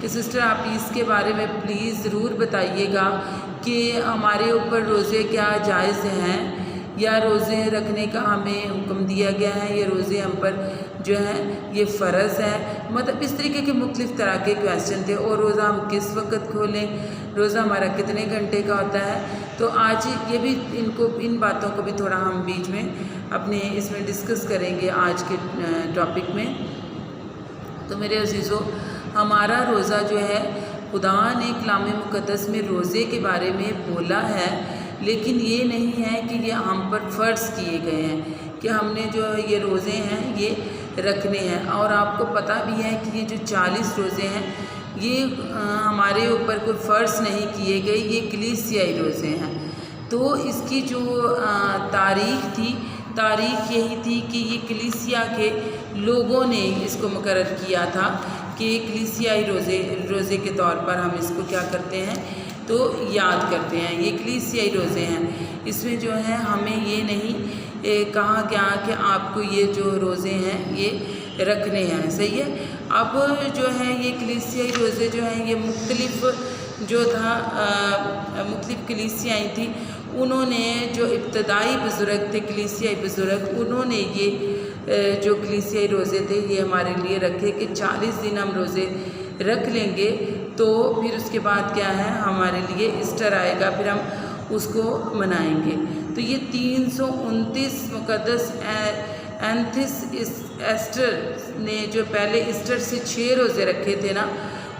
کہ سسٹر آپ اس کے بارے میں پلیز ضرور بتائیے گا کہ ہمارے اوپر روزے کیا جائز ہیں یا روزے رکھنے کا ہمیں حکم دیا گیا ہے یا روزے ہم پر جو ہے یہ فرض ہے. مطلب اس طریقے کے مختلف طرح کے کویسچن تھے. اور روزہ ہم کس وقت کھولیں, روزہ ہمارا کتنے گھنٹے کا ہوتا ہے. تو آج یہ بھی ان باتوں کو بھی تھوڑا ہم بیچ میں اپنے اس میں ڈسکس کریں گے آج کے ٹاپک میں. تو میرے عزیزو, ہمارا روزہ جو ہے خدا نے کلام مقدس میں روزے کے بارے میں بولا ہے, لیکن یہ نہیں ہے کہ یہ ہم پر فرض کیے گئے ہیں کہ ہم نے جو یہ روزے ہیں یہ رکھنے ہیں. اور آپ کو پتہ بھی ہے کہ یہ جو 40 روزے ہیں یہ ہمارے اوپر کوئی فرض نہیں کیے گئے, یہ کلیسیائی روزے ہیں. تو اس کی جو تاریخ یہی تھی کہ یہ کلیسیا کے لوگوں نے اس کو مقرر کیا تھا کہ کلیسیائی روزے کے طور پر ہم اس کو کیا کرتے ہیں تو یاد کرتے ہیں. یہ کلیسیائی روزے ہیں. اس میں جو ہے ہمیں یہ نہیں کہا گیا کہ آپ کو یہ جو روزے ہیں یہ رکھنے ہیں, صحیح ہے. اب جو ہے یہ کلیسیائی روزے جو ہیں یہ مختلف مختلف کلیسیائیں تھیں. انہوں نے جو ابتدائی بزرگ تھے کلیسیائی بزرگ, انہوں نے یہ جو کلیسیائی روزے تھے یہ ہمارے لیے رکھے کہ 40 دن ہم روزے رکھ لیں گے تو پھر اس کے بعد کیا ہے ہمارے لیے ایسٹر آئے گا, پھر ہم اس کو منائیں گے. تو یہ 329 مقدس اینتھس ایسٹر نے جو پہلے ایسٹر سے 6 روزے رکھے تھے نا,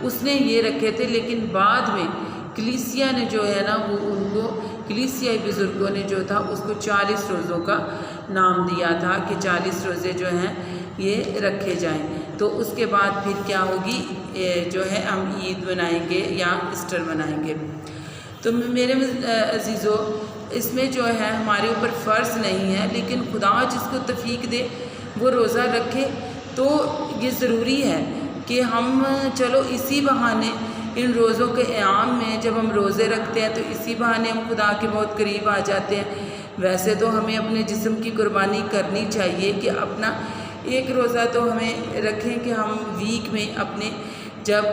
اس نے یہ رکھے تھے. لیکن بعد میں کلیسیا نے جو ہے نا وہ ان کو کلیسیائی بزرگوں نے جو تھا اس کو 40 روزوں کا نام دیا تھا کہ 40 روزے جو ہیں یہ رکھے جائیں. تو اس کے بعد پھر کیا ہوگی جو ہے ہم عید منائیں گے یا ایسٹر منائیں گے. تو میرے عزیزو, اس میں جو ہے ہمارے اوپر فرض نہیں ہے, لیکن خدا جس کو توفیق دے وہ روزہ رکھے. تو یہ ضروری ہے کہ ہم چلو اسی بہانے ان روزوں کے ایام میں جب ہم روزے رکھتے ہیں تو اسی بہانے ہم خدا کے بہت قریب آ جاتے ہیں. ویسے تو ہمیں اپنے جسم کی قربانی کرنی چاہیے کہ اپنا ایک روزہ تو ہمیں رکھیں کہ ہم ویک میں اپنے جب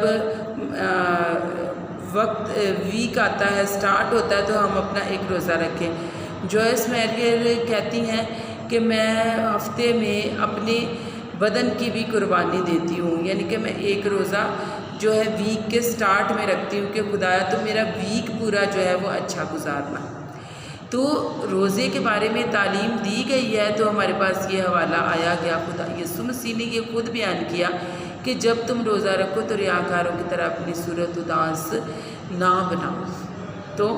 ویک آتا ہے سٹارٹ ہوتا ہے تو ہم اپنا ایک روزہ رکھیں. جوائس میریئر کہتی ہیں کہ میں ہفتے میں اپنے بدن کی بھی قربانی دیتی ہوں, یعنی کہ میں ایک روزہ جو ہے ویک کے سٹارٹ میں رکھتی ہوں کہ خدایا تو میرا ویک پورا جو ہے وہ اچھا گزارنا. تو روزے کے بارے میں تعلیم دی گئی ہے. تو ہمارے پاس یہ حوالہ آیا گیا, خدا یسوع مسیح نے یہ خود بیان کیا کہ جب تم روزہ رکھو تو ریاکاروں کی طرح اپنی صورت اداس نہ بناؤ. تو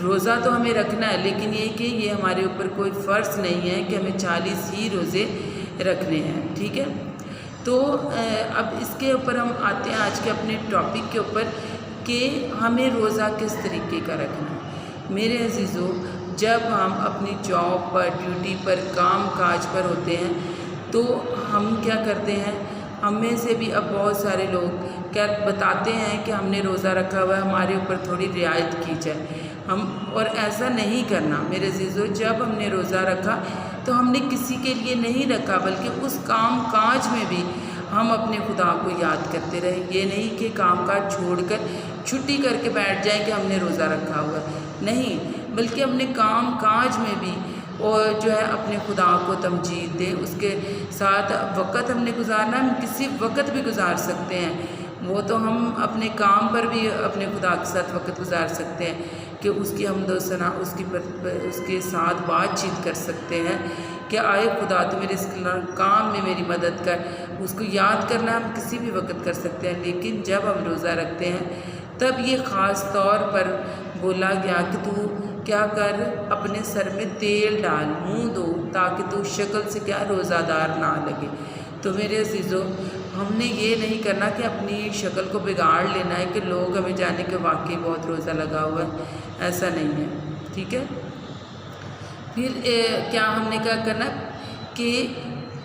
روزہ تو ہمیں رکھنا ہے, لیکن یہ کہ یہ ہمارے اوپر کوئی فرض نہیں ہے کہ ہمیں 40 ہی روزے رکھنے ہیں, ٹھیک ہے. تو اب اس کے اوپر ہم آتے ہیں آج کے اپنے ٹاپک کے اوپر کہ ہمیں روزہ کس طریقے کا رکھنا ہے. میرے عزیزو, جب ہم اپنی جاب پر ڈیوٹی پر کام کاج پر ہوتے ہیں تو ہم کیا کرتے ہیں, ہم میں سے بھی اب بہت سارے لوگ کیا بتاتے ہیں کہ ہم نے روزہ رکھا ہوا ہے, ہمارے اوپر تھوڑی رعایت کی جائے. اور ایسا نہیں کرنا میرے عزیزو. جب ہم نے روزہ رکھا تو ہم نے کسی کے لیے نہیں رکھا, بلکہ اس کام کاج میں بھی ہم اپنے خدا کو یاد کرتے رہے. یہ نہیں کہ کام کاج چھوڑ کر چھٹی کر کے بیٹھ جائیں کہ ہم نے روزہ رکھا ہوا ہے, نہیں, بلکہ اپنے کام کاج میں بھی اور جو ہے اپنے خدا کو تمجید دیں. اس کے ساتھ وقت ہم نے گزارنا, ہم کسی وقت بھی گزار سکتے ہیں. وہ تو ہم اپنے کام پر بھی اپنے خدا کے ساتھ وقت گزار سکتے ہیں کہ اس کی حمد و ثنا اس کے ساتھ بات چیت کر سکتے ہیں کہ آئے خدا تو میرے اس کام میں میری مدد کر. اس کو یاد کرنا ہم کسی بھی وقت کر سکتے ہیں. لیکن جب ہم روزہ رکھتے ہیں تب یہ خاص طور پر بولا گیا کہ تو کیا کر, اپنے سر میں تیل ڈال, منہ دھو, تاکہ تو شکل سے کیا روزہ دار نہ لگے. تو میرے عزیزو, ہم نے یہ نہیں کرنا کہ اپنی شکل کو بگاڑ لینا ہے کہ لوگ ہمیں جانے کہ واقعی بہت روزہ لگا ہوا ہے. ایسا نہیں ہے, ٹھیک ہے. پھر کیا ہم نے کیا کرنا کہ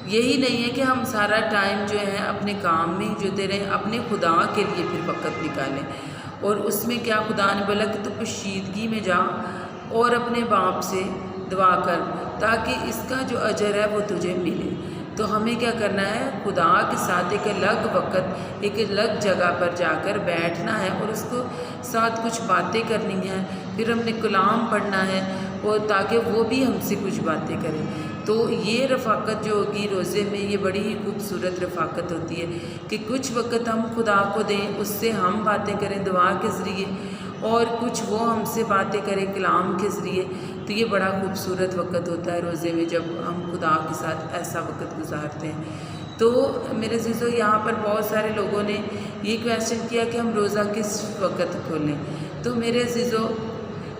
یہی نہیں ہے کہ ہم سارا ٹائم جو ہے اپنے کام میں جتے رہیں, اپنے خدا کے لیے پھر وقت نکالیں. اور اس میں کیا خدا نے بولا کہ تو پوشیدگی میں جا اور اپنے باپ سے دعا کر تاکہ اس کا جو اجر ہے وہ تجھے ملے. تو ہمیں کیا کرنا ہے، خدا کے ساتھ ایک الگ وقت، ایک الگ جگہ پر جا کر بیٹھنا ہے اور اس کو ساتھ کچھ باتیں کرنی ہیں، پھر ہم نے کلام پڑھنا ہے اور تاکہ وہ بھی ہم سے کچھ باتیں کریں۔ تو یہ رفاقت جو ہوگی روزے میں، یہ بڑی ہی خوبصورت رفاقت ہوتی ہے کہ کچھ وقت ہم خدا کو دیں، اس سے ہم باتیں کریں دعا کے ذریعے، اور کچھ وہ ہم سے باتیں کریں کلام کے ذریعے۔ تو یہ بڑا خوبصورت وقت ہوتا ہے روزے میں، جب ہم خدا کے ساتھ ایسا وقت گزارتے ہیں۔ تو میرے عزیزو، یہاں پر بہت سارے لوگوں نے یہ کویسچن کیا کہ ہم روزہ کس وقت کھولیں۔ تو میرے عزیزو،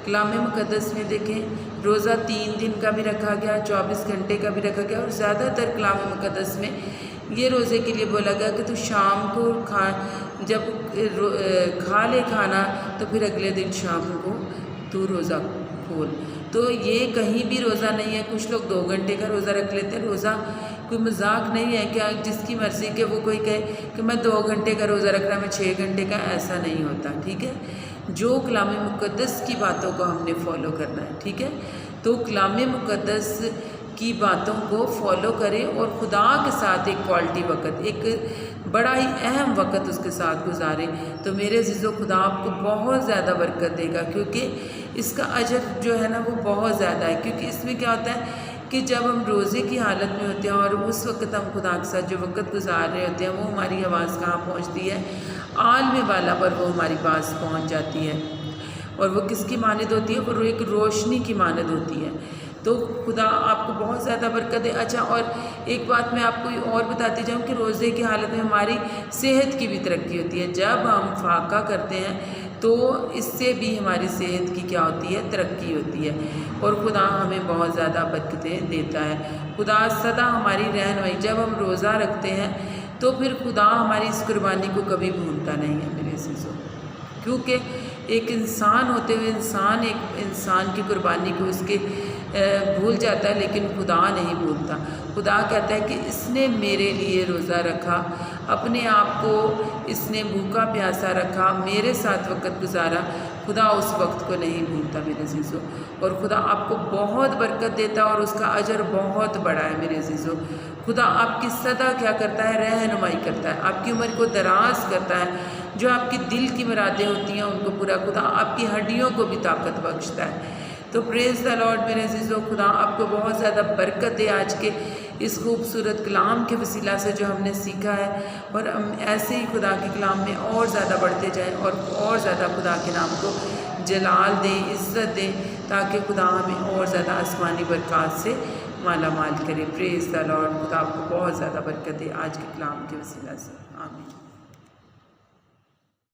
کلام مقدس میں دیکھیں، روزہ 3 دن کا بھی رکھا گیا، 24 گھنٹے کا بھی رکھا گیا، اور زیادہ تر کلام مقدس میں یہ روزے کے لیے بولا گیا کہ تو شام کو جب کھا لے کھانا تو پھر اگلے دن شام کو تو روزہ کھول۔ تو یہ کہیں بھی روزہ نہیں ہے۔ کچھ لوگ 2 گھنٹے کا روزہ رکھ لیتے ہیں۔ روزہ کوئی مذاق نہیں ہے کہ جس کی مرضی کہ وہ کوئی کہے کہ میں 2 گھنٹے کا روزہ رکھ رہا، میں 6 گھنٹے کا، ایسا نہیں ہوتا، ٹھیک ہے۔ جو کلام مقدس کی باتوں کو ہم نے فالو کرنا ہے، ٹھیک ہے۔ تو کلام مقدس کی باتوں کو فالو کریں اور خدا کے ساتھ ایک کوالٹی وقت، ایک بڑا ہی اہم وقت اس کے ساتھ گزاریں۔ تو میرے عزیزو، خدا آپ کو بہت زیادہ برکت دے گا، کیونکہ اس کا اجر جو ہے نا وہ بہت زیادہ ہے۔ کیونکہ اس میں کیا ہوتا ہے کہ جب ہم روزے کی حالت میں ہوتے ہیں اور اس وقت ہم خدا کے ساتھ جو وقت گزار رہے ہوتے ہیں، وہ ہماری آواز کہاں پہنچتی ہے، عالم بالا پر وہ ہماری بات پہنچ جاتی ہے، اور وہ کس کی مانند ہوتی ہے، وہ ایک روشنی کی مانند ہوتی ہے۔ تو خدا آپ کو بہت زیادہ برکت دے۔ اچھا، اور ایک بات میں آپ کو اور بتاتی جاؤں کہ روزے کی حالت میں ہماری صحت کی بھی ترقی ہوتی ہے۔ جب ہم فاقہ کرتے ہیں تو اس سے بھی ہماری صحت کی کیا ہوتی ہے، ترقی ہوتی ہے، اور خدا ہمیں بہت زیادہ برکتیں دیتا ہے۔ خدا سدا ہماری رہنمائی، جب ہم روزہ رکھتے ہیں تو پھر خدا ہماری اس قربانی کو کبھی بھولتا نہیں ہے میرے عزیزو، کیونکہ ایک انسان ہوتے ہوئے ایک انسان کی قربانی کو اس کے بھول جاتا ہے، لیکن خدا نہیں بھولتا۔ خدا کہتا ہے کہ اس نے میرے لیے روزہ رکھا، اپنے آپ کو اس نے بھوکا پیاسا رکھا، میرے ساتھ وقت گزارا، خدا اس وقت کو نہیں بھولتا میرے عزیزو، اور خدا آپ کو بہت برکت دیتا ہے اور اس کا اجر بہت بڑا ہے میرے عزیزو۔ خدا آپ کی سدا کیا کرتا ہے، رہنمائی کرتا ہے، آپ کی عمر کو دراز کرتا ہے، جو آپ کی دل کی مرادیں ہوتی ہیں ان کو پورا، خدا آپ کی ہڈیوں کو بھی طاقت بخشتا ہے۔ تو پریز دی لارڈ میرے عزیزو، خدا آپ کو بہت زیادہ برکت دے آج کے اس خوبصورت کلام کے وسیلہ سے جو ہم نے سیکھا ہے، اور ہم ایسے ہی خدا کے کلام میں اور زیادہ بڑھتے جائیں اور زیادہ خدا کے نام کو جلال دیں، عزت دیں، تاکہ خدا ہمیں اور زیادہ آسمانی برکات سے مالا مال کرے۔ پریز دی لارڈ، خدا آپ کو بہت زیادہ برکت دے آج کے کلام کے وسیلہ سے، آمین۔